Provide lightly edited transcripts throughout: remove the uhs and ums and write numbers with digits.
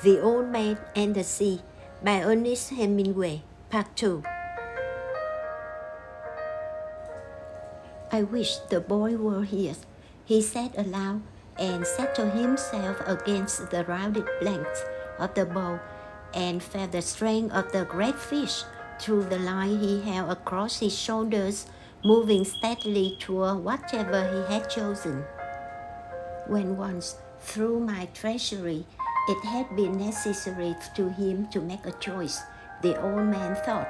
The Old Man and the Sea by Hemingway, Part 2. I wish the boy were here, he said aloud, and settled himself against the rounded length of the bow and felt the strength of the great fish through the line he held across his shoulders, moving steadily toward whatever he had chosen. When once through my treasury, it had been necessary to him to make a choice, the old man thought.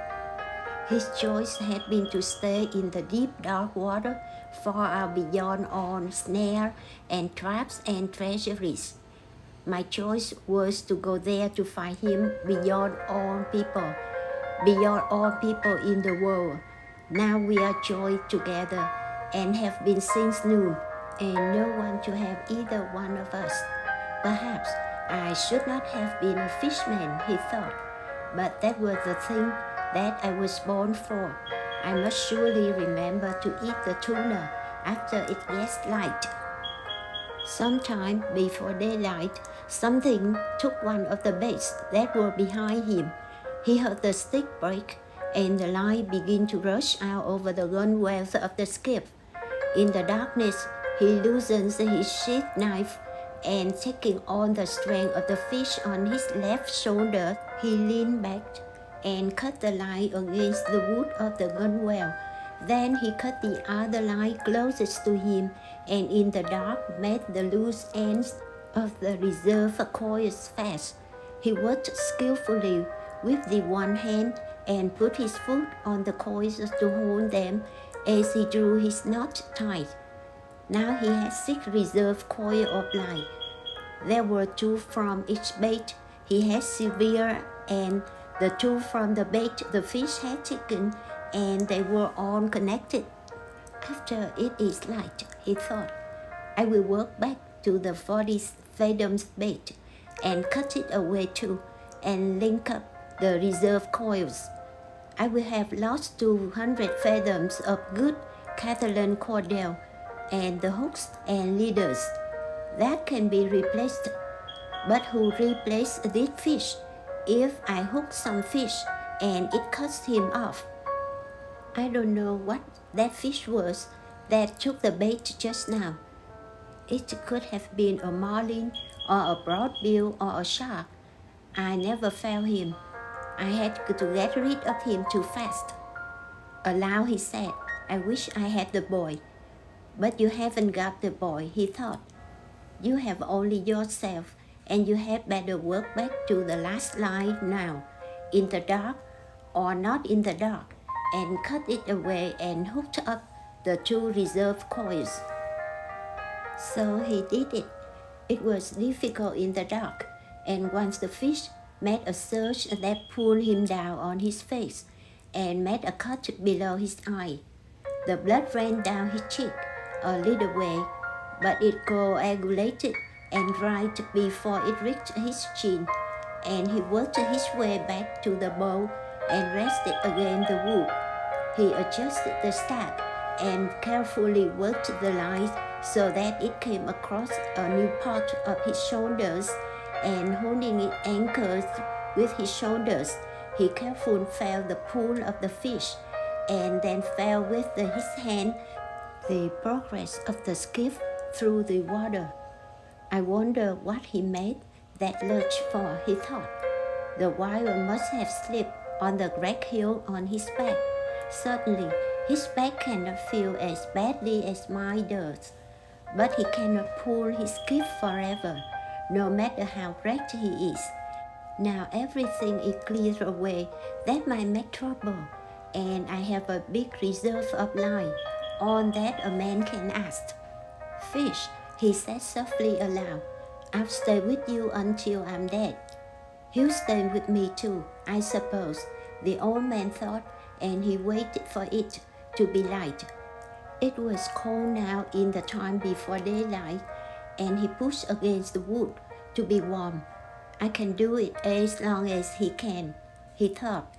His choice had been to stay in the deep dark water, far out beyond all snare and traps and treasuries. My choice was to go there to find him beyond all people in the world. Now we are joined together and have been since noon, and no one to have either one of us. Perhaps I should not have been a fishman, he thought, but that was the thing that I was born for. I must surely remember to eat the tuna after it gets light. Sometime before daylight, something took one of the baits that were behind him. He heard the stick break, and the line began to rush out over the gunwales of the skiff. In the darkness, he loosens his sheath knife, and taking on the strength of the fish on his left shoulder, he leaned back and cut the line against the wood of the gunwale. Then he cut the other line closest to him, and in the dark made the loose ends of the reserve coils fast. He worked skillfully with the one hand and put his foot on the coils to hold them as he drew his knot tight. Now he had 6 reserve coils of line. There were 2 from each bait he had severed, and the 2 from the bait the fish had taken, and they were all connected. After it is light, he thought, I will work back to the 40 fathoms bait and cut it away too, and link up the reserve coils. I will have lost 200 fathoms of good Catalan cordel, and the hooks and leaders. That can be replaced. But who replaced this fish? If I hook some fish and it cuts him off, I don't know what that fish was that took the bait just now. It could have been a marlin or a broadbill or a shark. I never found him. I had to get rid of him too fast. Aloud he said, I wish I had the boy. But you haven't got the boy, he thought. You have only yourself, and you had better work back to the last line now, in the dark or not in the dark, and cut it away and hooked up the 2 reserve coils. So he did it. It was difficult in the dark, and once the fish made a surge that pulled him down on his face and made a cut below his eye. The blood ran down his cheek a little way, but it coagulated and dried before it reached his chin, and he worked his way back to the bow and rested against the wood. He adjusted the stack and carefully worked the line so that it came across a new part of his shoulders, and holding it anchored with his shoulders, he carefully felt the pull of the fish, and then felt with his hand the progress of the skiff through the water. I wonder what he made that lurch for, he thought. The wire must have slipped on the great hill on his back. Certainly, his back cannot feel as badly as mine does, but he cannot pull his skiff forever, no matter how wrecked he is. Now everything is cleared away that might make trouble, and I have a big reserve of line, all that a man can ask. Fish, he said softly aloud, I'll stay with you until I'm dead. He'll stay with me too, I suppose, the old man thought, and he waited for it to be light. It was cold now in the time before daylight, and he pushed against the wood to be warm. I can do it as long as he can, he thought,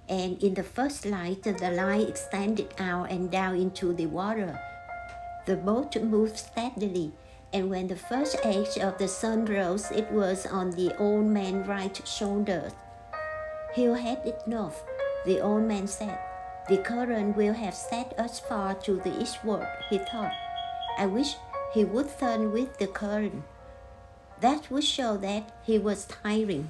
and in the first light the line extended out and down into the water. The boat moved steadily, and when the first edge of the sun rose, it was on the old man's right shoulder. "He'll head it north," the old man said. "The current will have set us far to the eastward," he thought. "I wish he would turn with the current. That would show that he was tiring."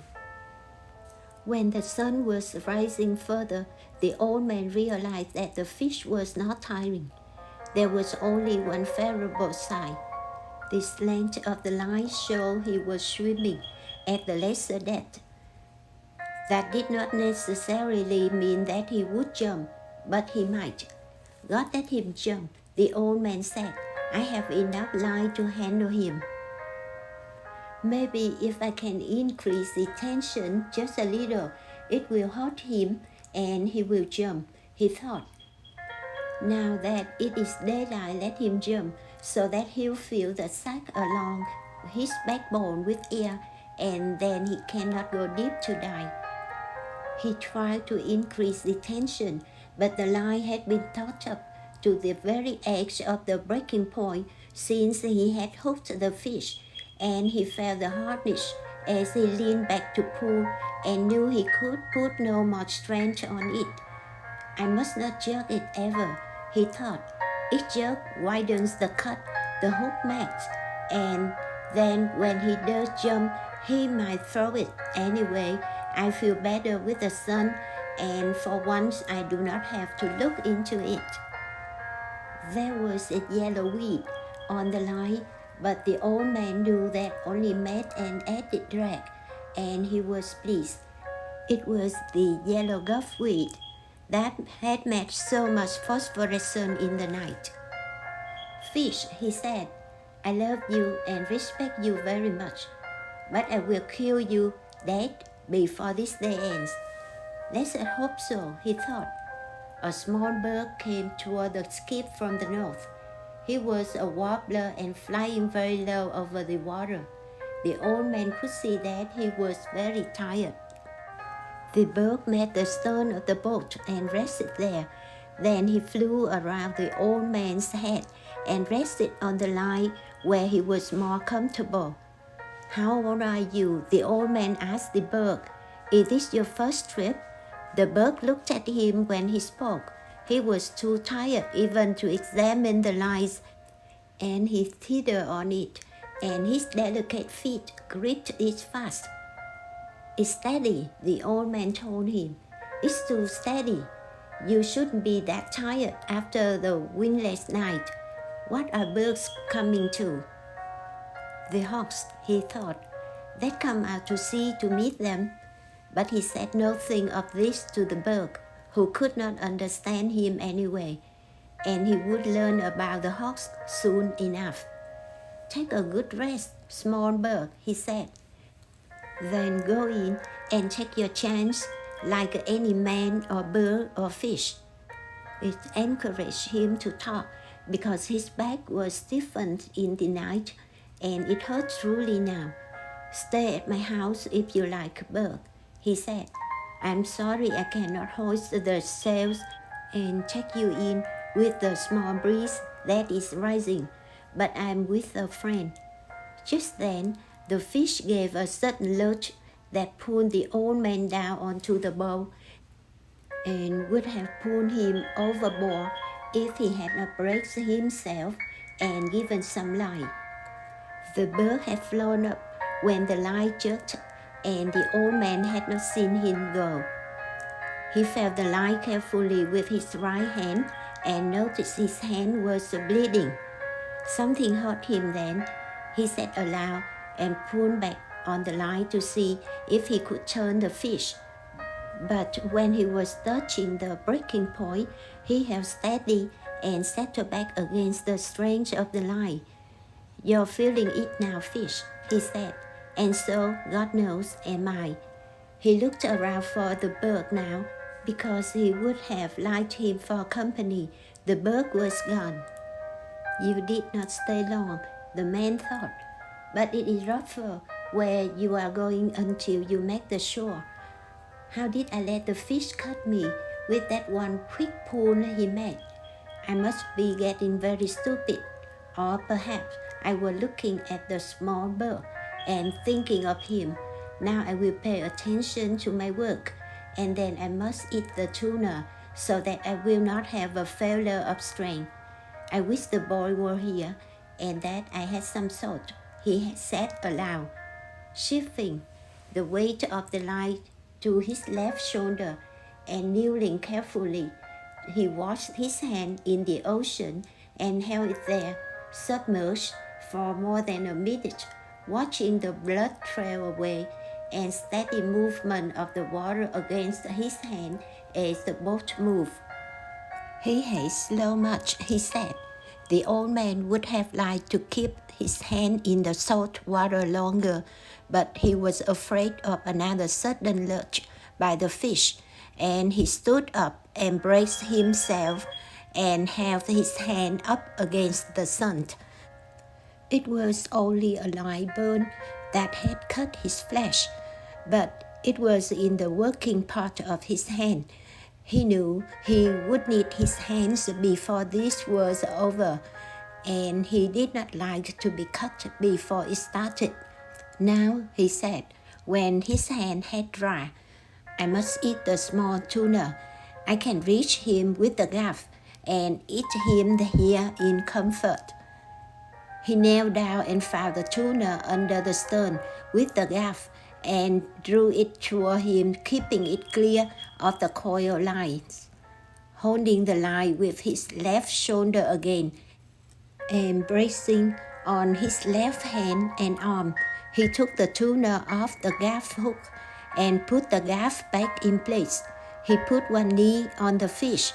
When the sun was rising further, the old man realized that the fish was not tiring. There was only one favorable sign. The slant of the line showed he was swimming at the lesser depth. That did not necessarily mean that he would jump, but he might. "God let him jump," the old man said. "I have enough line to handle him. Maybe if I can increase the tension just a little, it will hurt him and he will jump," he thought. "Now that it is daylight, let him jump so that he'll fill the sack along his backbone with air, and then he cannot go deep to die." He tried to increase the tension, but the line had been taut up to the very edge of the breaking point since he had hooked the fish, and he felt the hardness as he leaned back to pull and knew he could put no more strength on it. "I must not jerk it ever," he thought. "Each jerk widens the cut the hook makes, and then when he does jump, he might throw it. Anyway, I feel better with the sun, and for once I do not have to look into it." There was a yellow weed on the line, but the old man knew that only made an added drag, and he was pleased. It was the yellow gulfweed that had made so much phosphorescence in the night. "Fish," he said, "I love you and respect you very much, but I will kill you dead before this day ends." "Let's hope so," he thought. A small bird came toward the skiff from the north. He was a warbler and flying very low over the water. The old man could see that he was very tired. The bird met the stern of the boat and rested there. Then he flew around the old man's head and rested on the line where he was more comfortable. "How old are you?" the old man asked the bird. "Is this your first trip?" The bird looked at him when he spoke. He was too tired even to examine the lines, and he teetered on it, and his delicate feet gripped it fast. "It's steady," the old man told him. "It's too steady. You shouldn't be that tired after the windless night. What are birds coming to?" "The hawks," he thought. "They'd come out to sea to meet them." But he said nothing of this to the bird, who could not understand him anyway, and he would learn about the hawks soon enough. "Take a good rest, small bird," he said. "Then go in and take your chance like any man or bird or fish." It encouraged him to talk because his back was stiffened in the night, and it hurt truly now. "Stay at my house if you like, bird," he said. "I'm sorry I cannot hoist the sails and take you in with the small breeze that is rising, but I'm with a friend." Just then, the fish gave a sudden lurch that pulled the old man down onto the boat and would have pulled him overboard if he had not braced himself and given some line. The bird had flown up when the line jerked, and the old man had not seen him go. He felt the line carefully with his right hand and noticed his hand was bleeding. Something hurt him then, he said aloud, and pulled back on the line to see if he could turn the fish. But when he was touching the breaking point, he held steady and settled back against the strength of the line. "You're feeling it now, fish," he said, "and so, God knows, am I." He looked around for the bird now, because he would have liked him for company. The bird was gone. "You did not stay long," the man thought, "but it is rougher where you are going until you make the shore. How did I let the fish cut me with that one quick pull he made? I must be getting very stupid, or perhaps I was looking at the small bird and thinking of him. Now I will pay attention to my work, and then I must eat the tuna so that I will not have a failure of strength. I wish the boy were here and that I had some salt, he said aloud, shifting the weight of the line to his left shoulder and kneeling carefully. He washed his hand in the ocean and held it there, submerged for more than a minute, watching the blood trail away and steady movement of the water against his hand as the boat moved. He hates so much, he said. The old man would have liked to keep his hand in the salt water longer, but he was afraid of another sudden lurch by the fish, and he stood up and braced himself and held his hand up against the sun. It was only a light burn that had cut his flesh, but it was in the working part of his hand. He knew he would need his hands before this was over, and he did not like to be cut before it started. Now, he said, when his hand had dried, I must eat the small tuna. I can reach him with the gaff and eat him here in comfort. He knelt down and found the tuna under the stern with the gaff and drew it toward him, keeping it clear of the coil lines. Holding the line with his left shoulder again and bracing on his left hand and arm, he took the tuna off the gaff hook and put the gaff back in place. He put one knee on the fish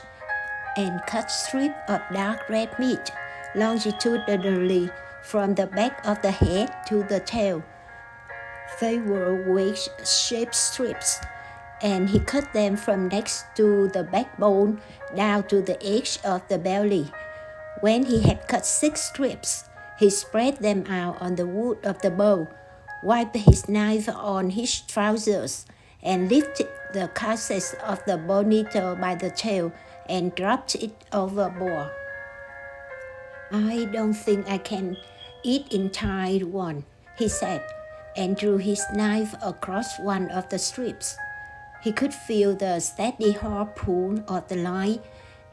and cut strips of dark red meat longitudinally from the back of the head to the tail. They were wedge-shaped strips, and he cut them from next to the backbone down to the edge of the belly. When he had cut 6 strips, he spread them out on the wood of the bow, wiped his knife on his trousers, and lifted the carcass of the bonito by the tail and dropped it overboard. I don't think I can eat entire one, he said, and drew his knife across one of the strips. He could feel the steady hard pull of the line,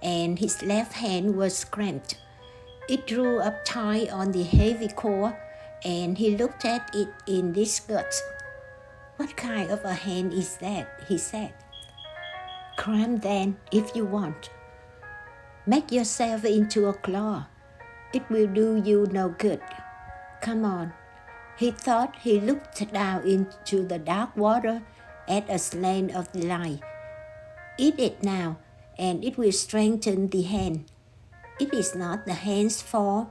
and his left hand was cramped. It drew up tight on the heavy cord, and he looked at it in disgust. What kind of a hand is that? He said. Cramp then, if you want. Make yourself into a claw. It will do you no good. Come on. He thought. He looked down into the dark water at a slant of the line. Eat it now, and it will strengthen the hand. It is not the hand's fault,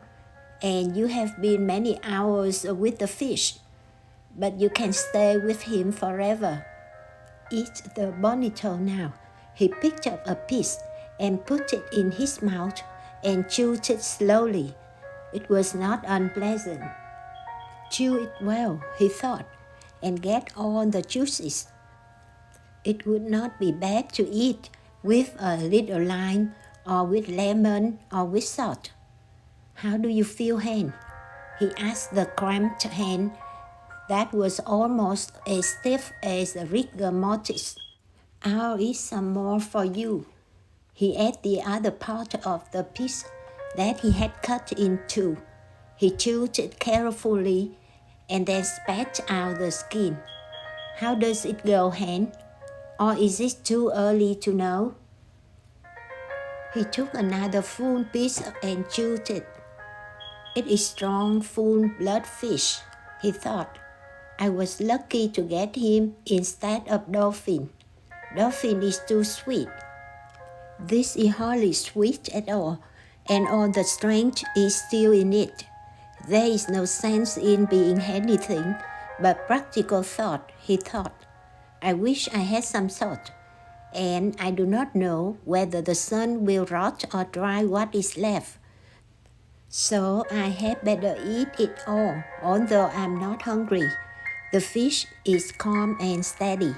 and you have been many hours with the fish, but you can stay with him forever. Eat the bonito now. He picked up a piece and put it in his mouth and chewed it slowly. It was not unpleasant. Chew it well, he thought, and get all the juices. It would not be bad to eat with a little lime or with lemon or with salt. How do you feel, hand? He asked the cramped hand that was almost as stiff as a rigor mortis. I'll eat some more for you. He ate the other part of the piece that he had cut in two. He chewed it carefully and then spat out the skin. How does it go, Hen? Or is it too early to know? He took another full piece and chewed it. It is strong, full blood fish, he thought. I was lucky to get him instead of dolphin. Dolphin is too sweet. This is hardly sweet at all, and all the strength is still in it. There is no sense in being anything but practical thought, he thought. I wish I had some salt, and I do not know whether the sun will rot or dry what is left. So I had better eat it all, although I'm not hungry. The fish is calm and steady.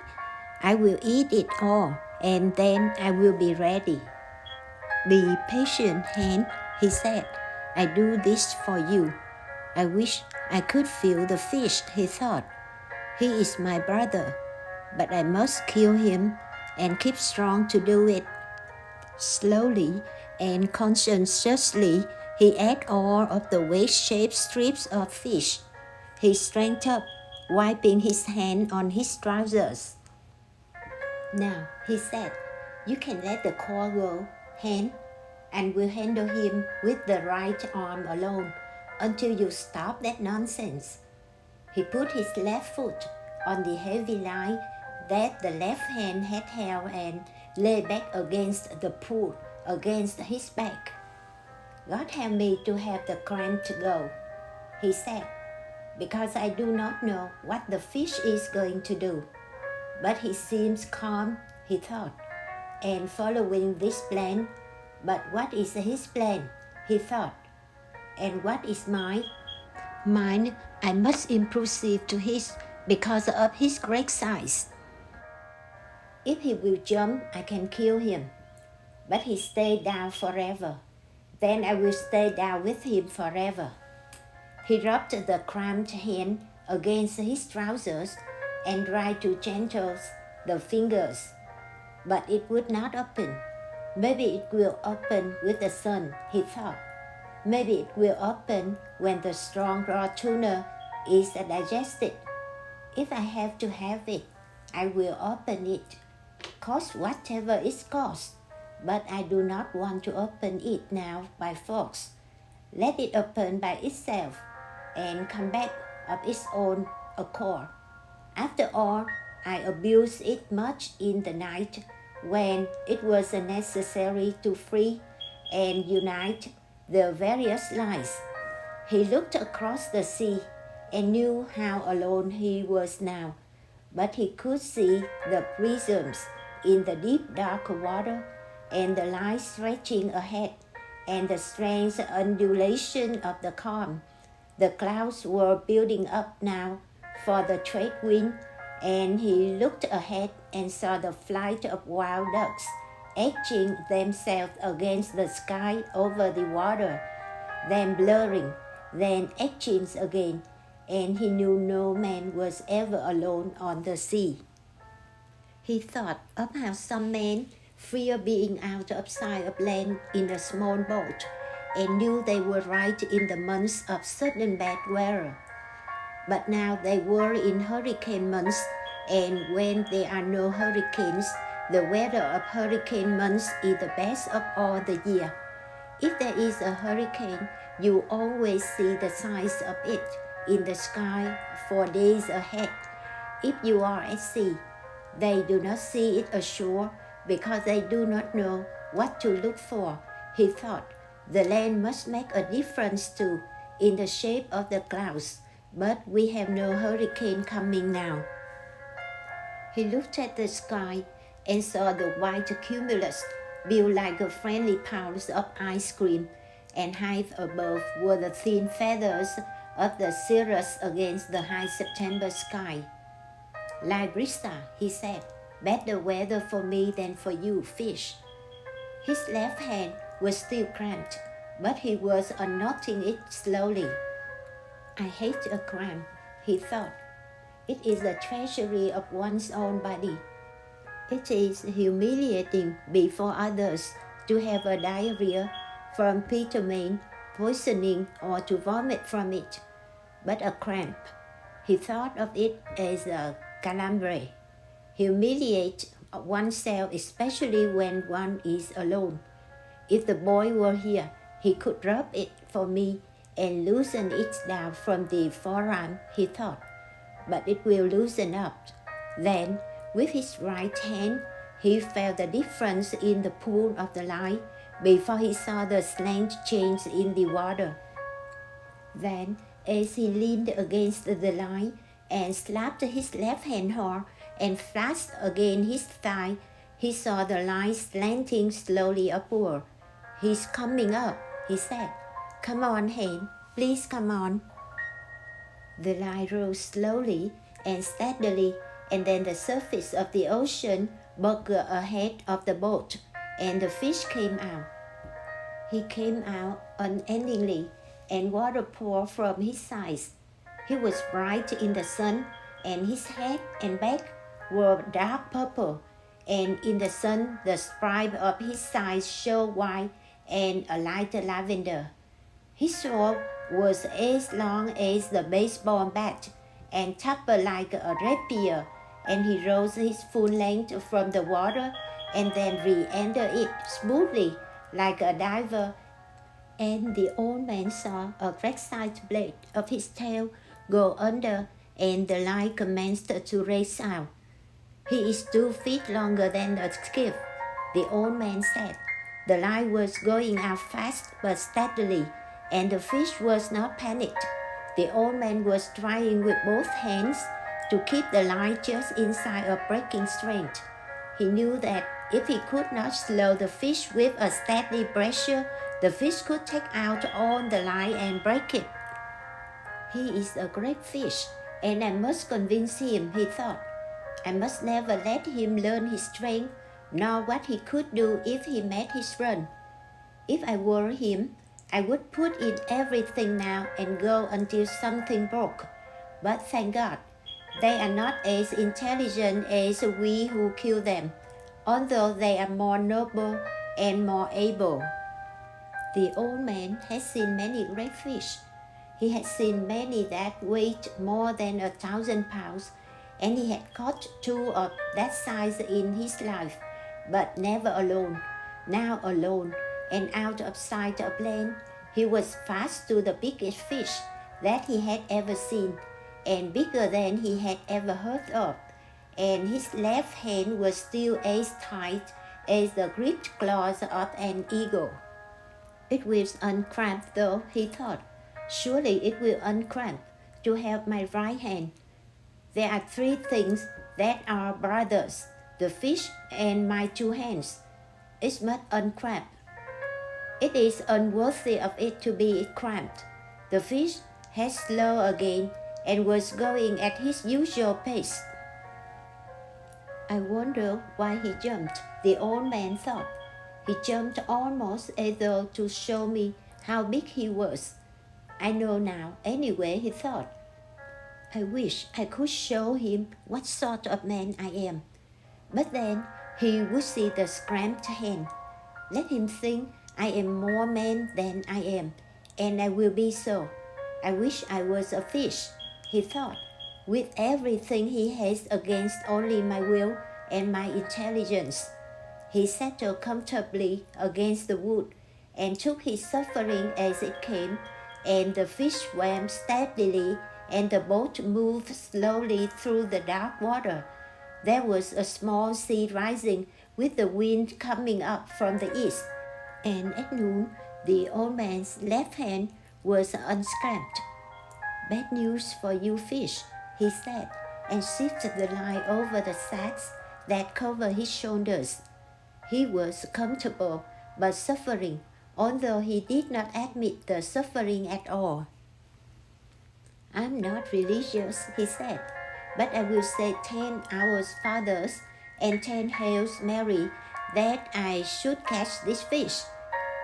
I will eat it all, and then I will be ready. Be patient, Hen, he said. I do this for you. I wish I could feel the fish, he thought. He is my brother, but I must kill him and keep strong to do it. Slowly and conscientiously, he ate all of the wedge-shaped strips of fish. He straightened up, wiping his hand on his trousers. Now, he said, you can let the core go, Hen, and we'll handle him with the right arm alone until you stop that nonsense. He put his left foot on the heavy line that the left hand had held and lay back against the pool against his back. God help me to have the cramp to go, he said, because I do not know what the fish is going to do. But he seems calm, he thought, and following this plan. But what is his plan, he thought, and what is mine? Mine, I must improve to his because of his great size. If he will jump, I can kill him. But he stayed down forever. Then I will stay down with him forever. He rubbed the cramped hand against his trousers and tried to gentle the fingers. But it would not open. Maybe it will open with the sun, he thought. Maybe it will open when the strong raw tuna is digested. If I have to have it, I will open it, cost whatever it costs. But I do not want to open it now by force. Let it open by itself and come back of its own accord. After all, I abused it much in the night when it was necessary to free and unite the various lines. He looked across the sea and knew how alone he was now, but he could see the prisms in the deep dark water and the line stretching ahead and the strange undulation of the calm. The clouds were building up now for the trade wind, and he looked ahead and saw the flight of wild ducks etching themselves against the sky over the water, then blurring, then etching again, and he knew no man was ever alone on the sea. He thought of how some men fear being out of sight of land in a small boat, and knew they were right in the months of sudden bad weather. But now they were in hurricane months, and when there are no hurricanes, the weather of hurricane months is the best of all the year. If there is a hurricane, you always see the signs of it in the sky for days ahead. If you are at sea, they do not see it ashore because they do not know what to look for. He thought the land must make a difference too in the shape of the clouds, but we have no hurricane coming now. He looked at the sky and saw the white cumulus built like a friendly piles of ice cream, and high above were the thin feathers of the cirrus against the high September sky. Librista, he said, better weather for me than for you, fish. His left hand was still cramped, but he was unknotting it slowly. I hate a cramp, he thought. It is the treasury of one's own body. It is humiliating before others to have a diarrhea from peppermint poisoning or to vomit from it. But a cramp, he thought of it as a calambre. Humiliate oneself, especially when one is alone. If the boy were here, he could rub it for me and loosen it down from the forearm, he thought. But it will loosen up. Then, with his right hand, he felt the difference in the pull of the line before he saw the slant change in the water. Then, as he leaned against the line and slapped his left hand hard and flashed against his thigh, he saw the line slanting slowly upward. He's coming up, he said. Come on, Hen, please come on. The line rose slowly and steadily, and then the surface of the ocean buckled ahead of the boat, and the fish came out. He came out unendingly, and water poured from his sides. He was bright in the sun, and his head and back were dark purple, and in the sun the stripe of his sides showed white and a light lavender. His sword was as long as the baseball bat and tapered like a rapier, and he rose his full length from the water and then re-entered it smoothly like a diver. And the old man saw a great-sized blade of his tail go under, and the line commenced to race out. He is 2 feet longer than a skiff, the old man said. The line was going out fast but steadily, and the fish was not panicked. The old man was trying with both hands to keep the line just inside of breaking strength. He knew that if he could not slow the fish with a steady pressure, the fish could take out all the line and break it. He is a great fish, and I must convince him, he thought. I must never let him learn his strength, nor what he could do if he met his run. If I were him, I would put in everything now and go until something broke. But thank God, they are not as intelligent as we who kill them, although they are more noble and more able. The old man had seen many great fish. He had seen many that weighed more than 1,000 pounds, and he had caught 2 of that size in his life, but never alone. Now alone, and out of sight of land, he was fast to the biggest fish that he had ever seen, and bigger than he had ever heard of, and his left hand was still as tight as the gripped claws of an eagle. It will uncramp though, he thought. Surely it will uncramp to have my right hand. There are 3 things that are brothers, the fish and my 2 hands. It must uncramp. It is unworthy of it to be cramped. The fish had slowed again and was going at his usual pace. I wonder why he jumped, the old man thought. He jumped almost as though to show me how big he was. I know now, anyway, he thought. I wish I could show him what sort of man I am. But then he would see the cramped hand. Let him think I am more man than I am, and I will be so. I wish I was a fish, he thought, with everything he has against only my will and my intelligence. He settled comfortably against the wood and took his suffering as it came, and the fish swam steadily and the boat moved slowly through the dark water. There was a small sea rising with the wind coming up from the east, and at noon the old man's left hand was unscramped. Bad news for you fish, he said, and shifted the line over the sacks that covered his shoulders. He was comfortable but suffering, although he did not admit the suffering at all. I'm not religious, he said, but I will say 10 Our Fathers and 10 Hail Mary that I should catch this fish,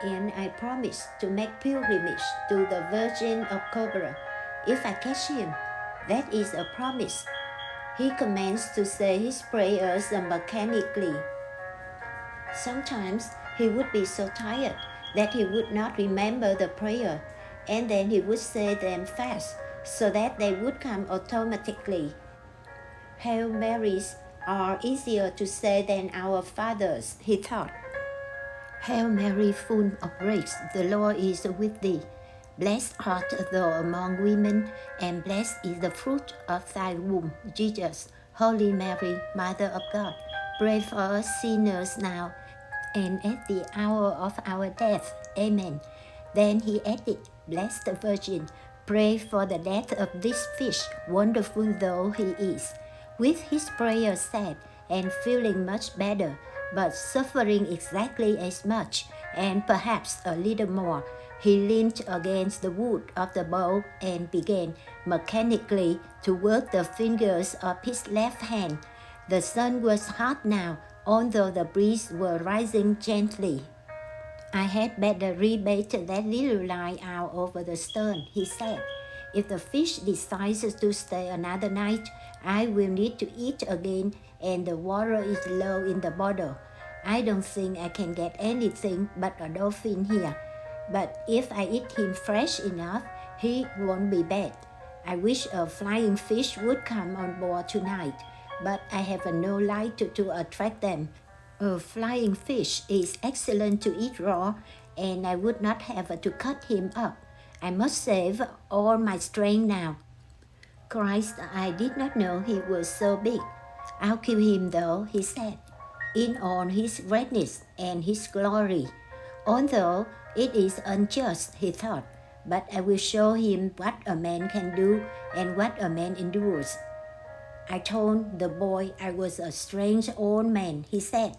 and I promise to make pilgrimage to the Virgin of Cobra if I catch him. That is a promise. He commenced to say his prayers mechanically. Sometimes he would be so tired that he would not remember the prayer, and then he would say them fast so that they would come automatically. Hail Marys are easier to say than Our Fathers, he thought. Hail Mary, full of grace, the Lord is with thee. Blessed art thou among women, and blessed is the fruit of thy womb, Jesus. Holy Mary, Mother of God, pray for us sinners now and at the hour of our death. Amen. Then he added, Blessed Virgin, pray for the death of this fish, wonderful though he is. With his prayer said, and feeling much better, but suffering exactly as much, and perhaps a little more, he leaned against the wood of the bow and began mechanically to work the fingers of his left hand. The sun was hot now, although the breeze were rising gently. I had better rebait that little line out over the stern, he said. If the fish decides to stay another night, I will need to eat again, and the water is low in the bottle. I don't think I can get anything but a dolphin here. But if I eat him fresh enough, he won't be bad. I wish a flying fish would come on board tonight, but I have no light to attract them. A flying fish is excellent to eat raw, and I would not have to cut him up. I must save all my strength now. Christ, I did not know he was so big. I'll kill him though, he said, in all his greatness and his glory. Although it is unjust, he thought, but I will show him what a man can do and what a man endures. I told the boy I was a strange old man, he said.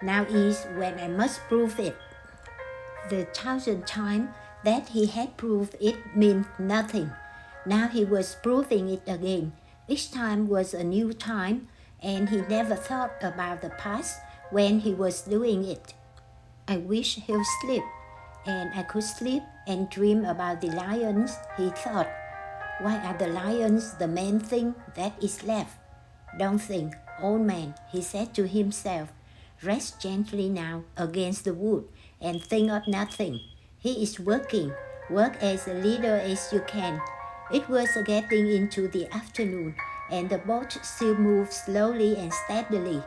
Now is when I must prove it. The 1,000th time that he had proved it meant nothing. Now he was proving it again. Each time was a new time, and he never thought about the past when he was doing it. I wish he'll sleep, and I could sleep and dream about the lions, he thought. Why are the lions the main thing that is left? Don't think, old man, he said to himself. Rest gently now against the wood and think of nothing. He is working. Work as a leader as you can. It was getting into the afternoon, and the boat still moved slowly and steadily.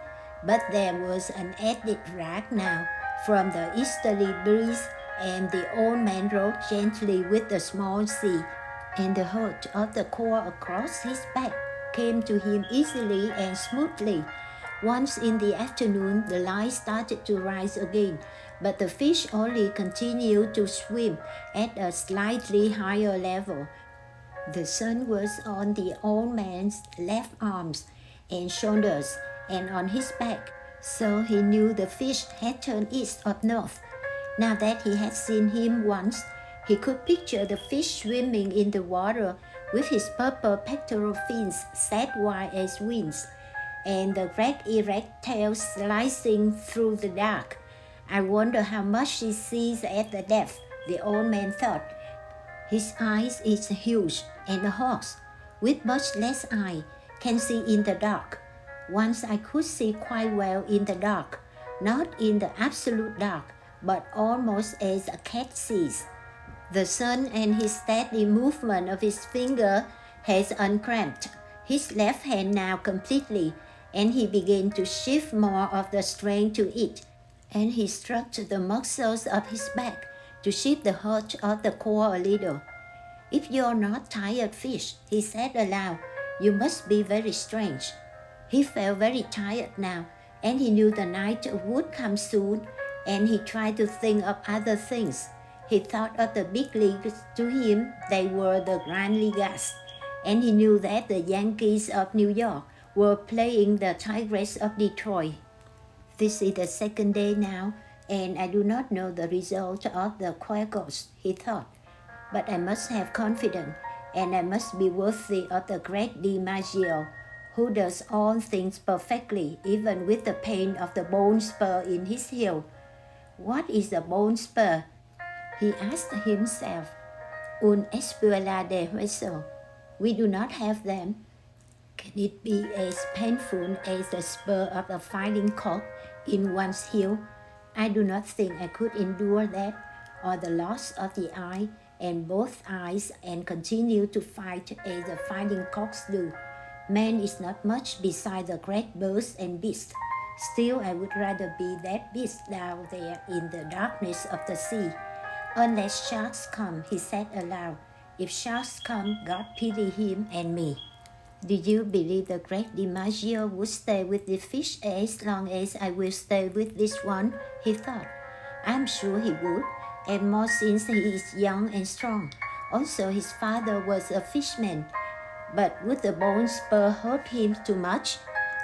But there was an added drag now from the easterly breeze, and the old man rowed gently with the small sea, and the hold of the cord across his back came to him easily and smoothly. Once in the afternoon, the line started to rise again, but the fish only continued to swim at a slightly higher level. The sun was on the old man's left arms and shoulders and on his back, so he knew the fish had turned east or north. Now that he had seen him once, he could picture the fish swimming in the water with his purple pectoral fins set wide as wings, and the great erect tail slicing through the dark. I wonder how much he sees at the depth, the old man thought. His eyes is huge, and a horse, with much less eye, can see in the dark. Once I could see quite well in the dark, not in the absolute dark, but almost as a cat sees. The sun and his steady movement of his finger has uncramped his left hand now completely, and he began to shift more of the strength to it, and he stretched the muscles of his back to shift the hold of the cord a little. If you're not tired fish, he said aloud, you must be very strange. He felt very tired now, and he knew the night would come soon, and he tried to think of other things. He thought of the big leagues. To him, they were the Grand Leagues, and he knew that the Yankees of New York were playing the Tigers of Detroit. This is the second day now, and I do not know the result of the Quakers, he thought. But I must have confidence, and I must be worthy of the great DiMaggio, who does all things perfectly, even with the pain of the bone spur in his heel. What is a bone spur? He asked himself. Una espuela de hueso. We do not have them. Can it be as painful as the spur of a fighting cock in one's heel? I do not think I could endure that, or the loss of the eye and both eyes, and continue to fight as the fighting cocks do. Man is not much beside the great birds and beasts. Still, I would rather be that beast down there in the darkness of the sea. Unless sharks come, he said aloud. If sharks come, God pity him and me. Do you believe the great DiMaggio would stay with the fish as long as I will stay with this one? He thought. I'm sure he would, and more since he is young and strong. Also, his father was a fisherman. But would the bone spur hurt him too much?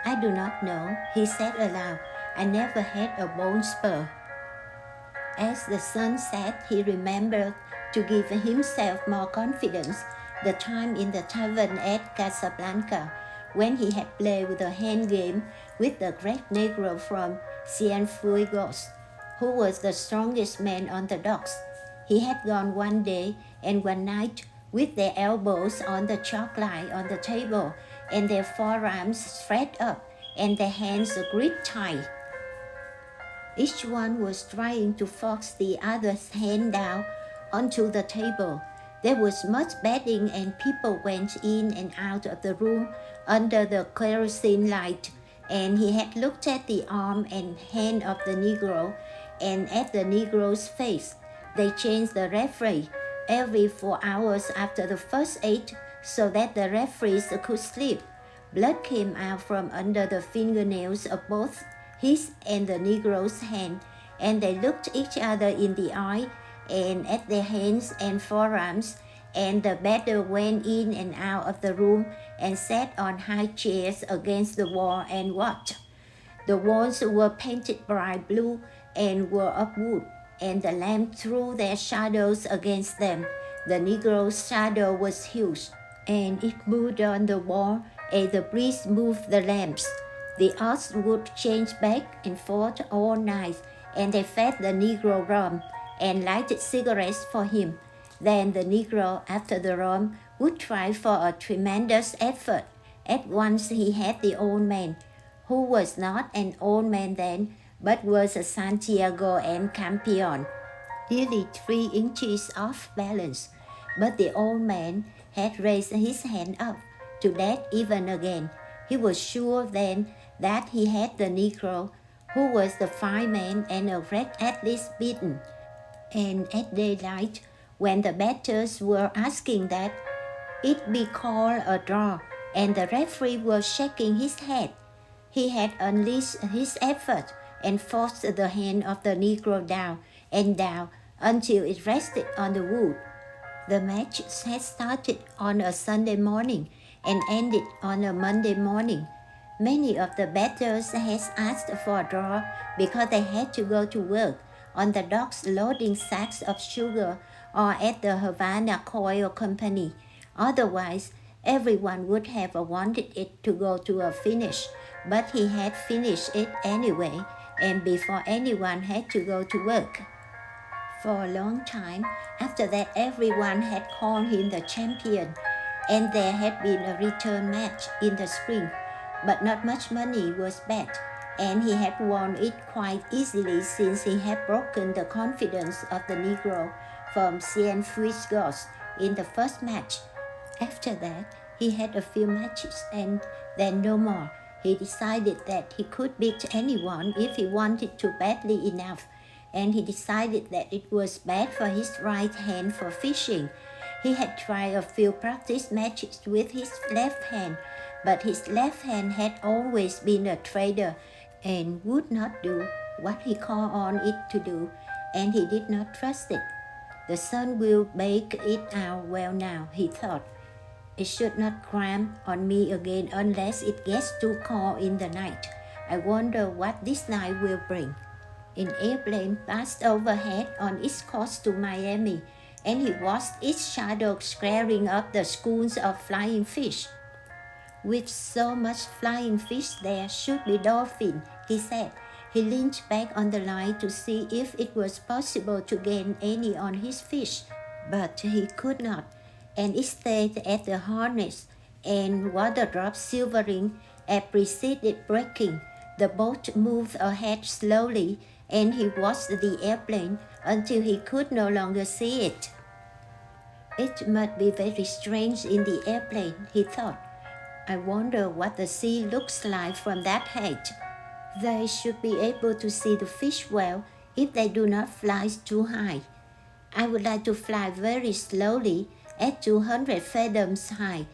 I do not know, he said aloud. I never had a bone spur. As the sun set, he remembered to give himself more confidence the time in the tavern at Casablanca, when he had played with a hand game with the great Negro from Cienfuegos, who was the strongest man on the docks. He had gone one day and one night with their elbows on the chalk line on the table and their forearms spread up and their hands gripped tight. Each one was trying to force the other's hand down onto the table. There was much betting and people went in and out of the room under the kerosene light, and he had looked at the arm and hand of the Negro and at the Negro's face. They changed the referee every 4 hours after the first 8 so that the referees could sleep. Blood came out from under the fingernails of both his and the Negro's hand, and they looked each other in the eye and at their hands and forearms, and the battle went in and out of the room and sat on high chairs against the wall and watched. The walls were painted bright blue and were of wood, and the lamps threw their shadows against them. The Negro's shadow was huge, and it moved on the wall as the breeze moved the lamps. The odds would change back and forth all night, and they fed the Negro rum and lighted cigarettes for him. Then the Negro, after the rum, would try for a tremendous effort. At once he had the old man, who was not an old man then, but was a Santiago and Campion, nearly 3 inches off balance. But the old man had raised his hand up to that even again. He was sure then that he had the Negro, who was the fine man and a red at least beaten. And at daylight, when the batters were asking that it be called a draw, and the referee was shaking his head, he had unleashed his effort and forced the hand of the Negro down and down until it rested on the wood. The match had started on a Sunday morning and ended on a Monday morning. Many of the batters had asked for a draw because they had to go to work on the docks loading sacks of sugar or at the Havana Coal Company. Otherwise, everyone would have wanted it to go to a finish, but he had finished it anyway, and before anyone had to go to work. For a long time after that, everyone had called him the champion, and there had been a return match in the spring, but not much money was bet, and he had won it quite easily since he had broken the confidence of the Negro from Cienfuegos in the first match. After that, he had a few matches and then no more. He decided that he could beat anyone if he wanted to badly enough, and he decided that it was bad for his right hand for fishing. He had tried a few practice matches with his left hand, but his left hand had always been a traitor and would not do what he called on it to do, and he did not trust it. The sun will bake it out well now, he thought. It should not cramp on me again unless it gets too cold in the night. I wonder what this night will bring. An airplane passed overhead on its course to Miami, and he watched its shadow squaring up the schools of flying fish. With so much flying fish there should be dolphins, he said. He leaned back on the line to see if it was possible to gain any on his fish, but he could not, and it stayed at the harness, and water drops silvering and preceded breaking. The boat moved ahead slowly, and he watched the airplane until he could no longer see it. It must be very strange in the airplane, he thought. I wonder what the sea looks like from that height. They should be able to see the fish well if they do not fly too high. I would like to fly very slowly at 200 fathoms high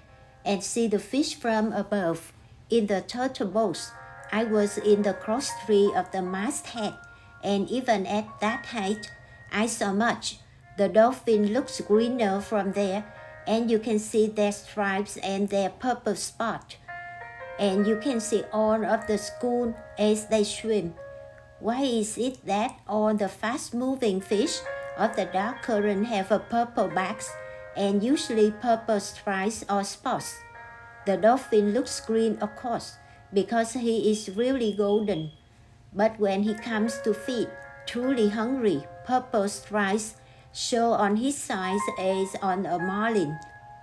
and see the fish from above. In the turtle boats, I was in the cross tree of the masthead, and even at that height, I saw much. The dolphin looks greener from there, and you can see their stripes and their purple spot. And you can see all of the school as they swim. Why is it that all the fast-moving fish of the dark current have a purple backs and usually purple stripes or spots? The dolphin looks green, of course, because he is really golden. But when he comes to feed, Truly hungry, purple stripes show on his sides as on a marlin.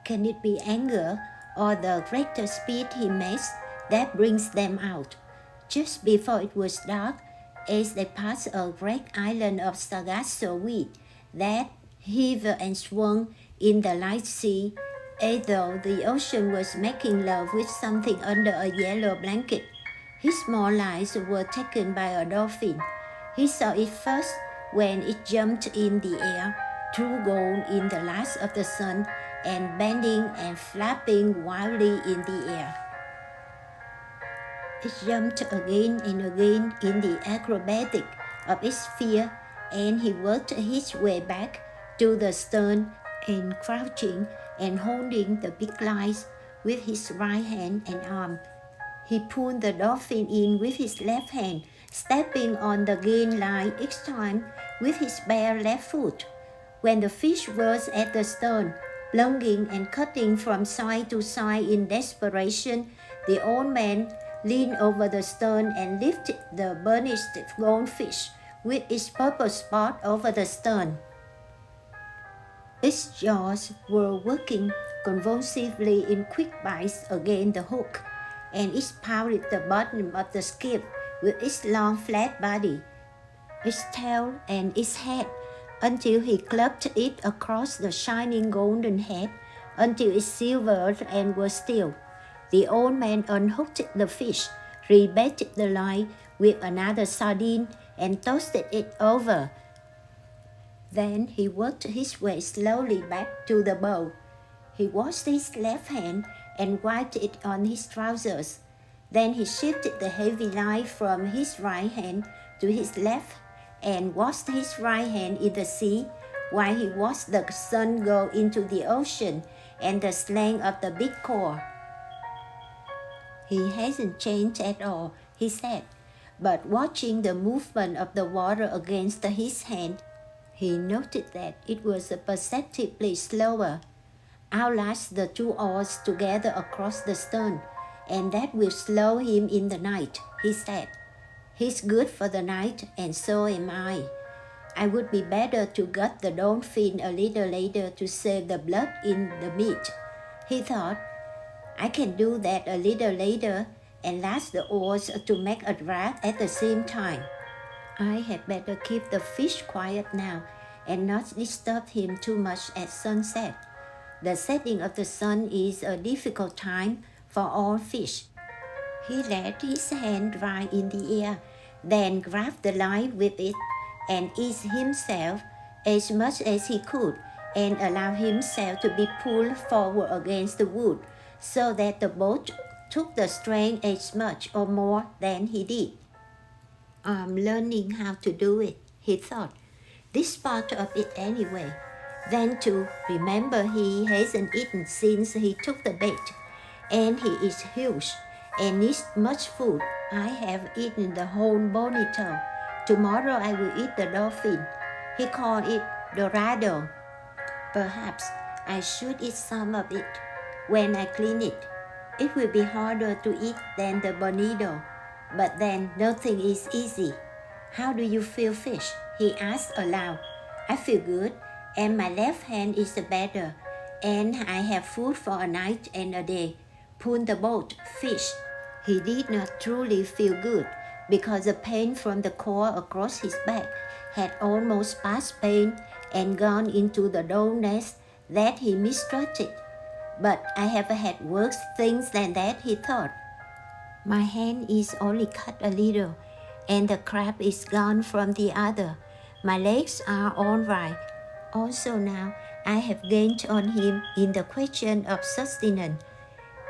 Can it be anger or the greater speed he makes that brings them out? Just before it was dark, as they passed a great island of sargasso weed that heaved and swung in the light sea, as though the ocean was making love with something under a yellow blanket. His small lines were taken by a dolphin. He saw it first when it jumped in the air, through gold in the light of the sun, and bending and flapping wildly in the air. It jumped again and again in the acrobatic of its fear, and he worked his way back to the stern, and crouching and holding the big lines with his right hand and arm, he pulled the dolphin in with his left hand, stepping on the gain line each time with his bare left foot. When the fish was at the stern, plunging and cutting from side to side in desperation, the old man leaned over the stern and lifted the burnished goldfish with its purple spot over the stern. Its jaws were working convulsively in quick bites against the hook, and it pounded the bottom of the skiff with its long flat body, its tail and its head, until he clubbed it across the shining golden head, until it silvered and was still. The old man unhooked the fish, rebaited the line with another sardine, and tossed it over. Then he worked his way slowly back to the boat. He washed his left hand and wiped it on his trousers. Then he shifted the heavy line from his right hand to his left and washed his right hand in the sea while he watched the sun go into the ocean and the slang of the big core. He hasn't changed at all, he said, but watching the movement of the water against his hand, he noted that it was perceptibly slower. I'll lash the two oars together across the stern, and that will slow him in the night, he said. He's good for the night, and so am I. I would be better to gut the dolphin a little later to save the blood in the meat, he thought. I can do that a little later and lash the oars to make a draft at the same time. I had better keep the fish quiet now and not disturb him too much at sunset. The setting of the sun is a difficult time for all fish. He let his hand dry in the air, then grabbed the line with it and eased himself as much as he could and allowed himself to be pulled forward against the wood so that the boat took the strain as much or more than he did. I'm learning how to do it, he thought. This part of it anyway. Then to remember he hasn't eaten since he took the bait, and he is huge and needs much food. I have eaten the whole bonito. Tomorrow I will eat the dolphin. He called it dorado. Perhaps I should eat some of it when I clean it. It will be harder to eat than the bonito, but then nothing is easy. How do you feel, fish? He asked aloud. I feel good, and my left hand is better, and I have food for a night and a day. Pull the boat, fish. He did not truly feel good, because the pain from the cord across his back had almost past pain and gone into the dullness that he mistrusted. But I have had worse things than that, he thought. My hand is only cut a little, and the crab is gone from the other. My legs are all right. Also now, I have gained on him in the question of sustenance.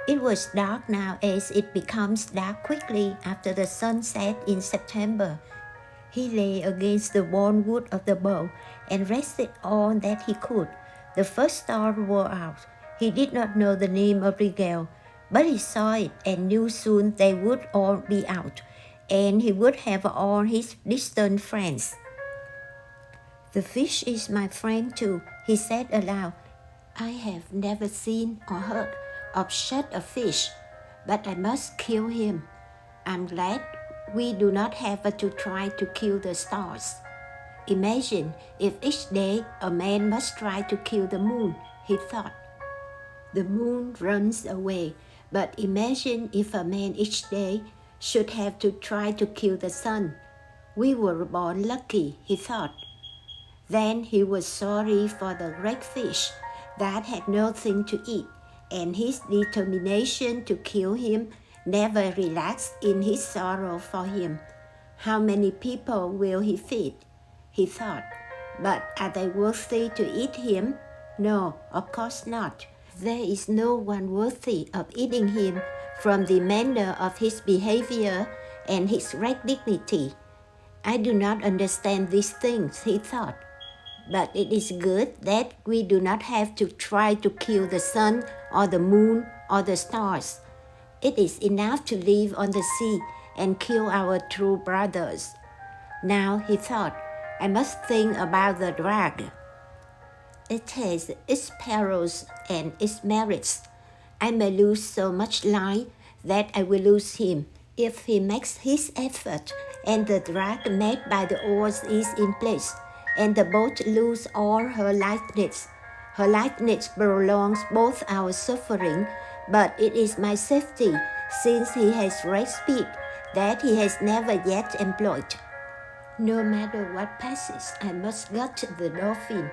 It was dark now as it becomes dark quickly after the sunset in September. He lay against the worn wood of the boat and rested all that he could. The first star wore out. He did not know the name of Rigel, but he saw it and knew soon they would all be out, and he would have all his distant friends. The fish is my friend too, he said aloud. I have never seen or heard of such a fish, but I must kill him. I'm glad we do not have to try to kill the stars. Imagine if each day a man must try to kill the moon, he thought. The moon runs away, but imagine if a man each day should have to try to kill the sun. We were born lucky, he thought. Then he was sorry for the great fish that had nothing to eat, and his determination to kill him never relaxed in his sorrow for him. How many people will he feed? He thought. But are they worthy to eat him? No, of course not. There is no one worthy of eating him from the manner of his behavior and his great dignity. I do not understand these things, he thought. But it is good that we do not have to try to kill the sun or the moon or the stars. It is enough to live on the sea and kill our true brothers. Now, he thought, I must think about the drag. It has its perils and its merits. I may lose so much light that I will lose him if he makes his effort and the drag made by the oars is in place, and the boat lose all her lightness. Her lightness prolongs both our suffering, but it is my safety, since he has great speed that he has never yet employed. No matter what passes, I must gut the dolphin,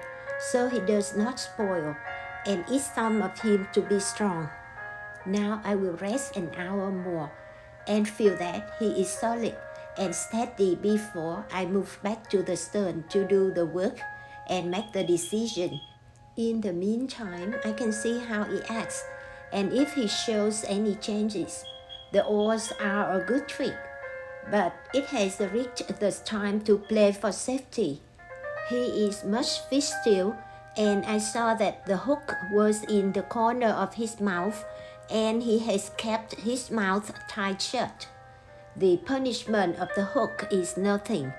so he does not spoil, and eat some of him to be strong. Now I will rest an hour more, and feel that he is solid and steady before I move back to the stern to do the work and make the decision. In the meantime, I can see how he acts, and if he shows any changes. The oars are a good trick, but it has reached the time to play for safety. He is much fish still, and I saw that the hook was in the corner of his mouth, and he has kept his mouth tight shut. The punishment of the hook is nothing.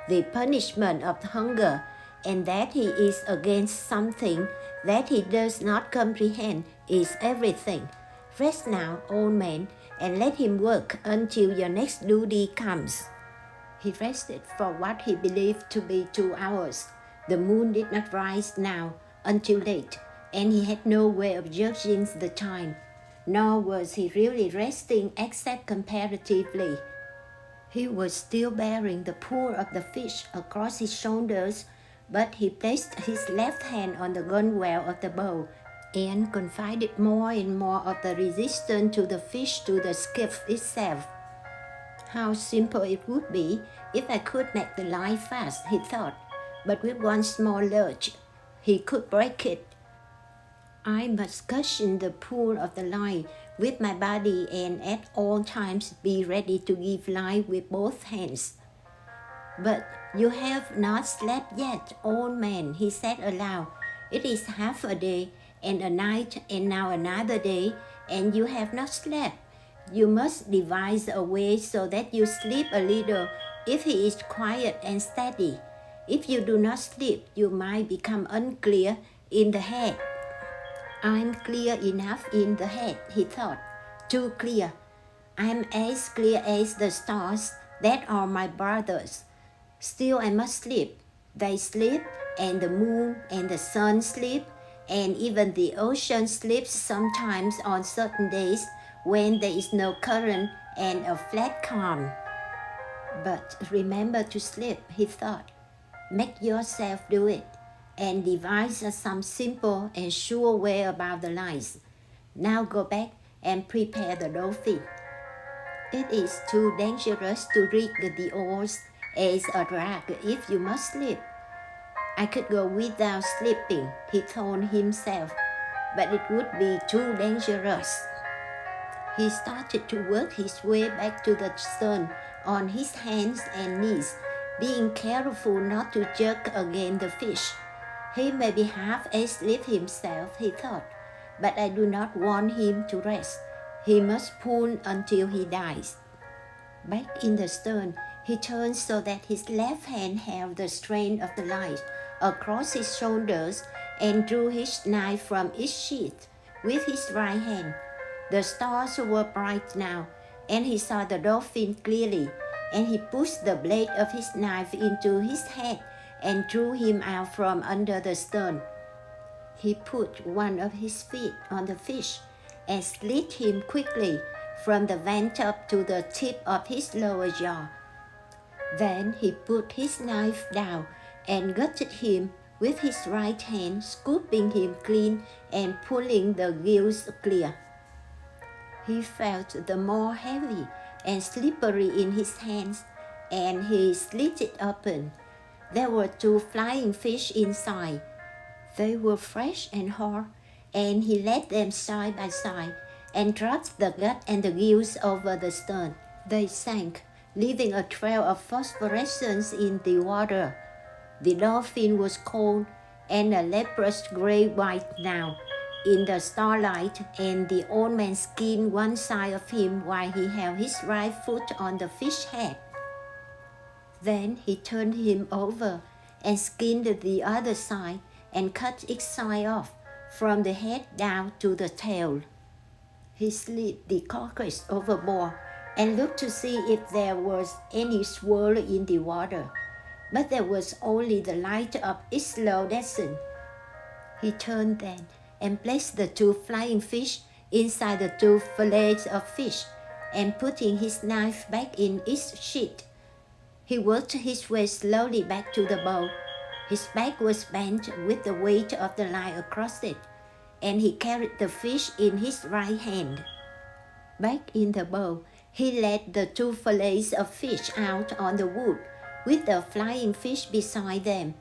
The punishment of hunger, and that he is against something that he does not comprehend, is everything. Rest now, old man, and let him work until your next duty comes. He rested for what he believed to be 2 hours. The moon did not rise now until late, and he had no way of judging the time, nor was he really resting except comparatively. He was still bearing the pull of the fish across his shoulders, but he placed his left hand on the gunwale of the bow and confided more and more of the resistance to the fish to the skiff itself. How simple it would be if I could make the line fast, he thought, but with one small lurch, he could break it. I must cushion the pull of the line with my body and at all times be ready to give line with both hands. But you have not slept yet, old man, he said aloud. It is half a day and a night and now another day, and you have not slept. You must devise a way so that you sleep a little if he is quiet and steady. If you do not sleep, you might become unclear in the head. I'm clear enough in the head, he thought. Too clear. I'm as clear as the stars that are my brothers. Still I must sleep. They sleep, and the moon and the sun sleep, and even the ocean sleeps sometimes on certain days when there is no current and a flat calm. But remember to sleep, he thought. Make yourself do it, and devise some simple and sure way about the lines. Now go back and prepare the dolphin. It is too dangerous to rig the oars as a drag if you must sleep. I could go without sleeping, he told himself, but it would be too dangerous. He started to work his way back to the stern on his hands and knees, being careful not to jerk against the fish. He may be half asleep himself, he thought, but I do not want him to rest. He must pull until he dies. Back in the stern, he turned so that his left hand held the strain of the line across his shoulders and drew his knife from its sheath with his right hand. The stars were bright now, and he saw the dolphin clearly, and he pushed the blade of his knife into his head and drew him out from under the stone. He put one of his feet on the fish and slid him quickly from the vent up to the tip of his lower jaw. Then he put his knife down and gutted him with his right hand, scooping him clean and pulling the gills clear. He felt the maw heavy and slippery in his hands, and he slit it open. There were 2 flying fish inside. They were fresh and hard, and he laid them side by side and dropped the gut and the gills over the stone. They sank, leaving a trail of phosphorescence in the water. The dolphin was cold and a leprous gray-white now in the starlight, and the old man skinned one side of him while he held his right foot on the fish head. Then he turned him over and skinned the other side and cut each side off from the head down to the tail. He slid the carcass overboard and looked to see if there was any swirl in the water, but there was only the light of its slow descent. He turned then and placed the 2 flying fish inside the 2 fillets of fish, and putting his knife back in its sheath, he worked his way slowly back to the boat. His back was bent with the weight of the line across it, and he carried the fish in his right hand. Back in the boat, he let the 2 fillets of fish out on the wood, with the flying fish beside them.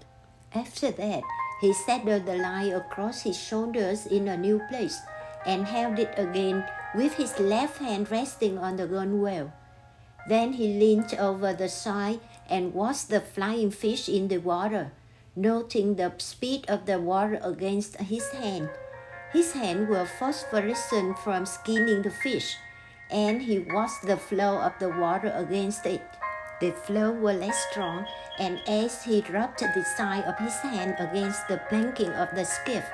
After that, he settled the line across his shoulders in a new place, and held it again with his left hand resting on the gunwale. Then he leaned over the side and watched the flying fish in the water, noting the speed of the water against his hand. His hands were phosphorescent from skinning the fish, and he watched the flow of the water against it. The flow was less strong, and as he rubbed the side of his hand against the planking of the skiff,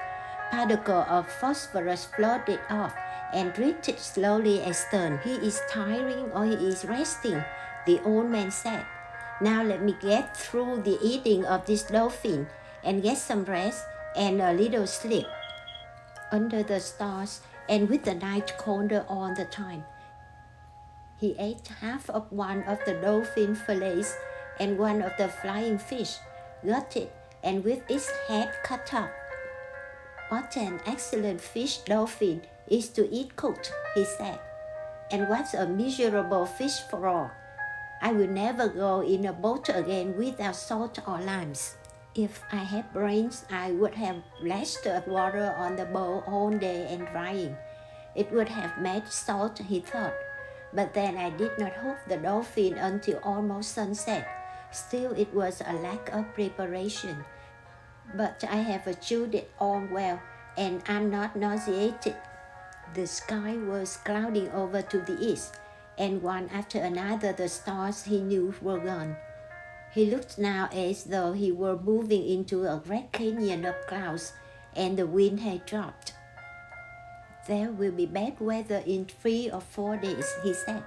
particles of phosphorus floated off and drifted slowly astern. "He is tiring or he is resting," the old man said. "Now let me get through the eating of this dolphin and get some rest and a little sleep." Under the stars and with the night colder all the time, he ate half of one of the dolphin fillets and one of the flying fish, gutted and with its head cut off. "What an excellent fish dolphin is to eat cooked," he said, "and what a miserable fish fry. I will never go in a boat again without salt or limes. If I had brains, I would have lashed the water on the boat all day and drying. It would have made salt," he thought. But then I did not hook the dolphin until almost sunset. Still, it was a lack of preparation. But I have chewed it all well, and I'm not nauseated. The sky was clouding over to the east, and one after another the stars he knew were gone. He looked now as though he were moving into a great canyon of clouds, and the wind had dropped. "There will be bad weather in 3 or 4 days," he said,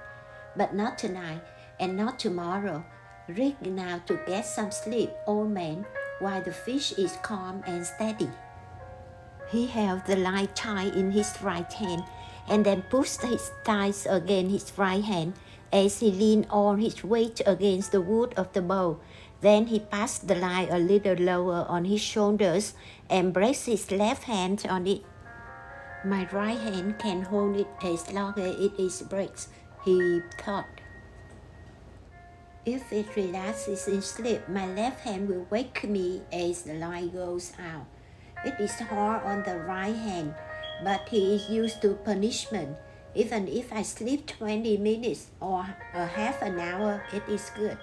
"but not tonight and not tomorrow. Rig now to get some sleep, old man, while the fish is calm and steady." He held the line tight in his right hand and then pushed his thighs against his right hand as he leaned all his weight against the wood of the bow. Then he passed the line a little lower on his shoulders and braced his left hand on it. "My right hand can hold it as long as it is breaks," he thought. "If it relaxes in sleep, my left hand will wake me as the line goes out. It is hard on the right hand, but he is used to punishment. Even if I sleep 20 minutes or a half an hour, it is good."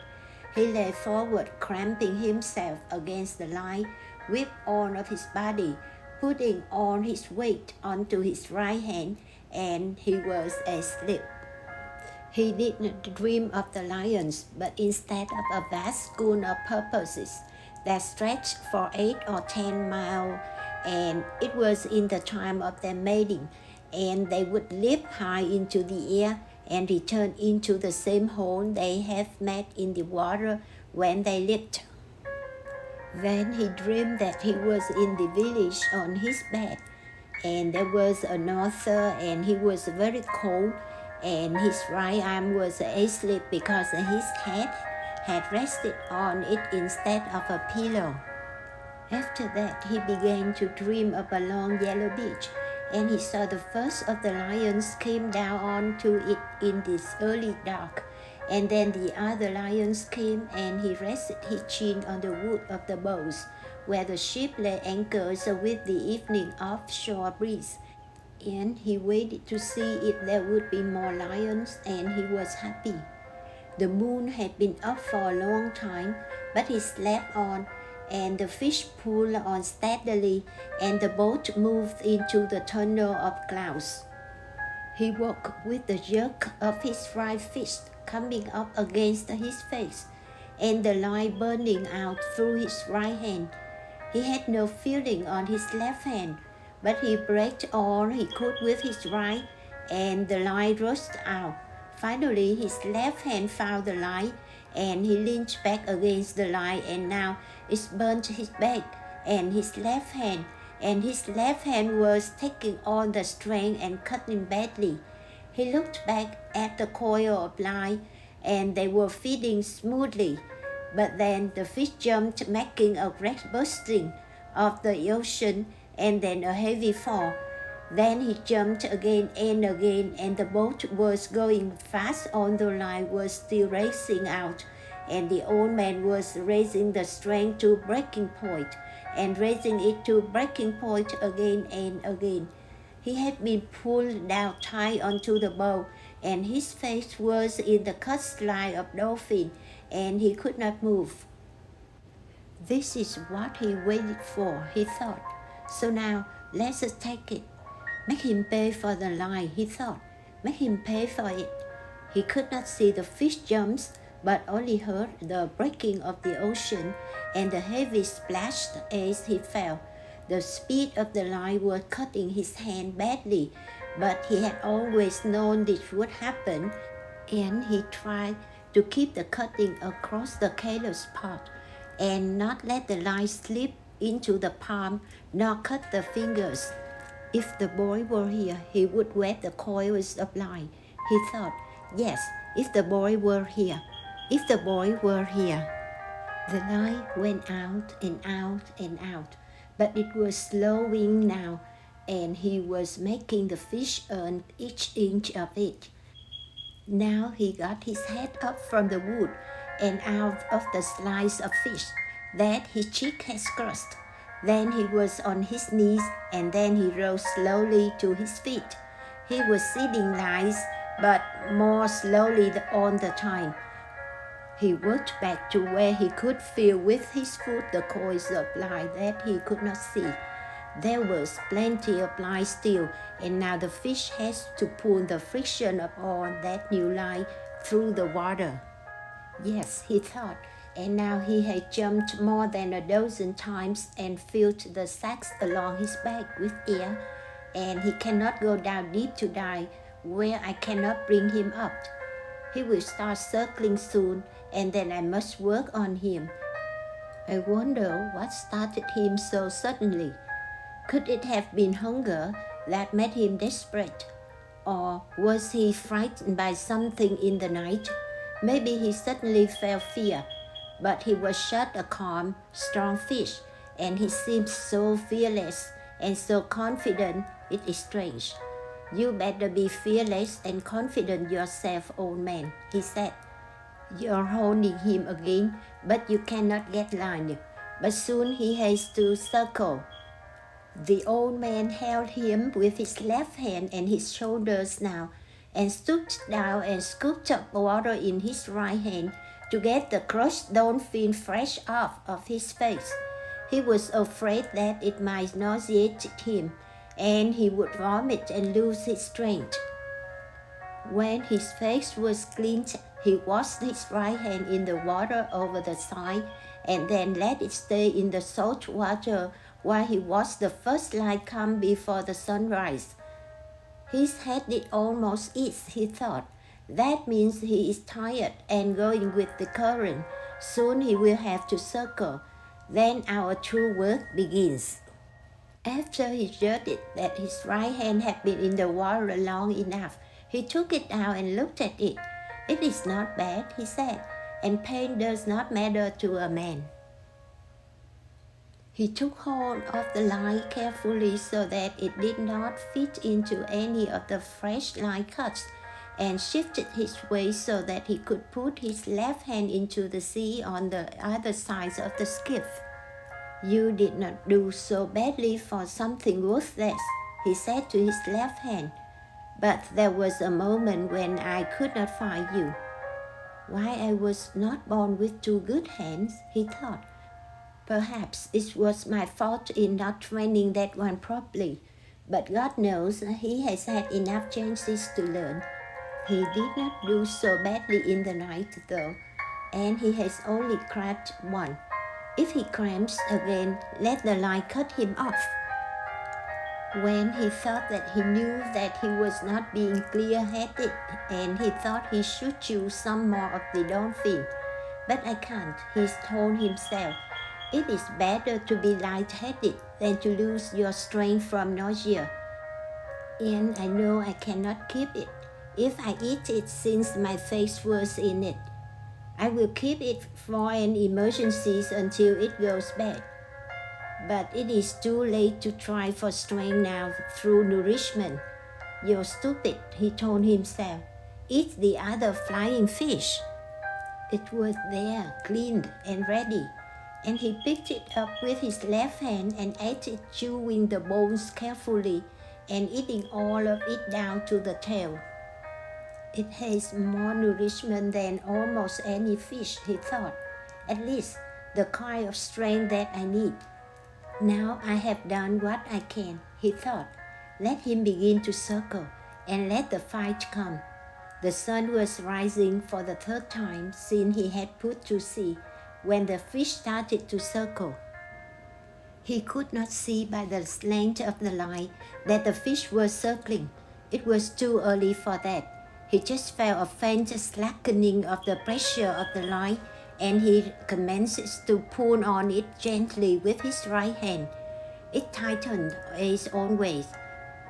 He lay forward, cramping himself against the line with all of his body, putting all his weight onto his right hand, and he was asleep. He did not dream of the lions, but instead of a vast school of purposes that stretched for 8 or 10 miles, and it was in the time of their mating, and they would leap high into the air and return into the same hole they had met in the water when they leaped. Then he dreamed that he was in the village on his bed, and there was an author, and he was very cold, and his right arm was asleep because his head had rested on it instead of a pillow. After that, he began to dream of a long yellow beach, and he saw the first of the lions came down onto it in this early dark. And then the other lions came, and he rested his chin on the wood of the bows, where the ship lay anchored with the evening offshore breeze. And he waited to see if there would be more lions, and he was happy. The moon had been up for a long time, but he slept on, and the fish pulled on steadily, and the boat moved into the tunnel of clouds. He woke with the jerk of his right fist coming up against his face, and the light burning out through his right hand. He had no feeling on his left hand, but he braked all he could with his right, and the light rushed out. Finally, his left hand found the light, and he leaned back against the light, and now it burnt his back and his left hand, and his left hand was taking all the strength and cutting badly. He looked back at the coil of light, and they were feeding smoothly. But then the fish jumped, making a great bursting of the ocean, and then a heavy fall. Then he jumped again, and the boat was going fast, on the line was still racing out, and the old man was raising the strength to breaking point, and raising it to breaking point again and again. He had been pulled down tight onto the bow, and his face was in the cut line of dolphin, and he could not move. This is what he waited for, he thought. So now, let's take it. Make him pay for the line, he thought. Make him pay for it. He could not see the fish jumps, but only heard the breaking of the ocean and the heavy splash as he fell. The speed of the line was cutting his hand badly, but he had always known this would happen, and he tried to keep the cutting across the careless part, and not let the line slip into the palm, nor cut the fingers. If the boy were here, he would wet the coils of line, he thought. Yes, if the boy were here. If the boy were here. The line went out and out and out, but it was slowing now, and he was making the fish earn each inch of it. Now he got his head up from the wood and out of the slice of fish that his cheek had crushed. Then he was on his knees, and then he rose slowly to his feet. He was sitting nice, but more slowly all the time. He walked back to where he could feel with his foot the coils of light that he could not see. There was plenty of light still, and now the fish has to pull the friction of all that new light through the water. Yes, he thought, and now he had jumped more than a dozen times and filled the sacks along his back with air, and he cannot go down deep to die, where I cannot bring him up. He will start circling soon, and then I must work on him. I wonder what started him so suddenly. Could it have been hunger that made him desperate? Or was he frightened by something in the night? Maybe he suddenly felt fear, but he was such a calm, strong fish, and he seemed so fearless and so confident. It is strange. You better be fearless and confident yourself, old man, he said. You're holding him again, but you cannot get line. But soon he has to circle. The old man held him with his left hand and his shoulders now, and stooped down and scooped up water in his right hand to get the crushed dolphin fresh off of his face. He was afraid that it might nauseate him, and he would vomit and lose his strength. When his face was cleaned, he washed his right hand in the water over the side, and then let it stay in the salt water while he watched the first light come before the sunrise. His head did almost ease, he thought. That means he is tired and going with the current. Soon he will have to circle. Then our true work begins. After he judged that his right hand had been in the water long enough, he took it out and looked at it. It is not bad, he said, and pain does not matter to a man. He took hold of the line carefully so that it did not fit into any of the fresh line cuts, and shifted his weight so that he could put his left hand into the sea on the other side of the skiff. You did not do so badly for something worthless, he said to his left hand, but there was a moment when I could not find you. Why I was not born with two good hands, he thought. Perhaps it was my fault in not training that one properly, but God knows he has had enough chances to learn. He did not do so badly in the night though, and he has only cracked one. If he cramps again, let the line cut him off. When he thought that he knew that he was not being clear-headed, and he thought he should choose some more of the dolphin. But I can't, he told himself. It is better to be light-headed than to lose your strength from nausea. And I know I cannot keep it if I eat it since my face was in it. I will keep it for an emergency until it goes bad. But it is too late to try for strength now through nourishment. You're stupid, he told himself. Eat the other flying fish. It was there, cleaned and ready, and he picked it up with his left hand and ate it, chewing the bones carefully and eating all of it down to the tail. It has more nourishment than almost any fish, he thought, at least the kind of strength that I need. Now I have done what I can, he thought. Let him begin to circle and let the fight come. The sun was rising for the third time since he had put to sea when the fish started to circle. He could not see by the slant of the line that the fish was circling. It was too early for that. He just felt a faint slackening of the pressure of the line, and he commenced to pull on it gently with his right hand. It tightened its own way,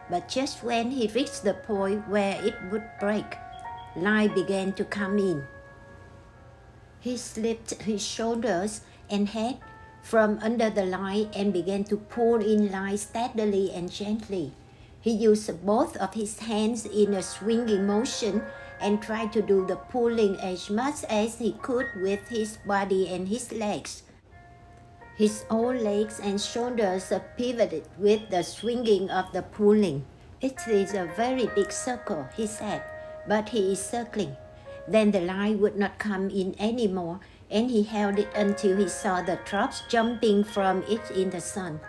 but just when he reached the point where it would break, line began to come in. He slipped his shoulders and head from under the line and began to pull in line steadily and gently. He used both of his hands in a swinging motion and tried to do the pulling as much as he could with his body and his legs. His own legs and shoulders pivoted with the swinging of the pulling. It is a very big circle, he said, but he is circling. Then the line would not come in anymore, and he held it until he saw the drops jumping from it in the sun.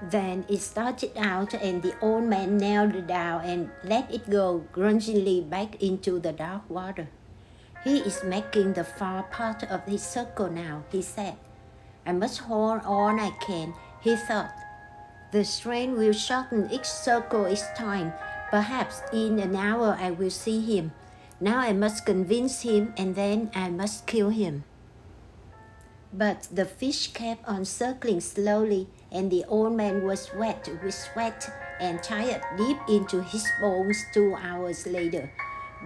Then it started out, and the old man knelt down and let it go grudgingly back into the dark water. He is making the far part of his circle now, he said. I must hold all I can, he thought. The strain will shorten each circle each time. Perhaps in an hour I will see him. Now I must convince him, and then I must kill him. But the fish kept on circling slowly, and the old man was wet with sweat and tired deep into his bones 2 hours later.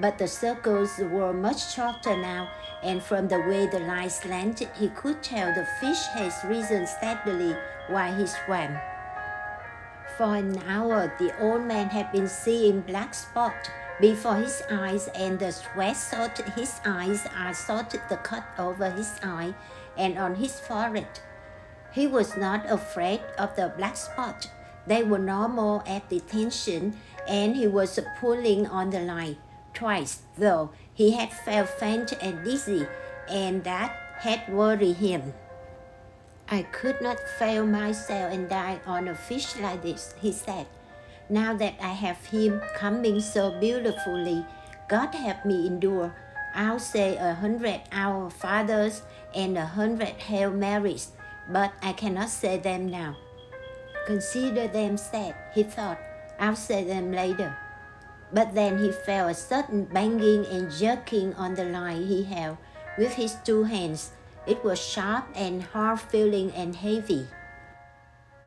But the circles were much shorter now, and from the way the line slanted, he could tell the fish had risen steadily while he swam. For an hour, the old man had been seeing black spots before his eyes, and the sweat soaked his eyes, soaked the cut over his eye and on his forehead. He was not afraid of the black spots. They were normal at detention, and he was pulling on the line. Twice, though, he had felt faint and dizzy, and that had worried him. I could not fail myself and die on a fish like this, he said. Now that I have him coming so beautifully, God help me endure. I'll say 100 Our Fathers and 100 Hail Marys, but I cannot say them now. Consider them said, he thought. I'll say them later. But then he felt a sudden banging and jerking on the line he held with his 2 hands, It was sharp and hard feeling and heavy.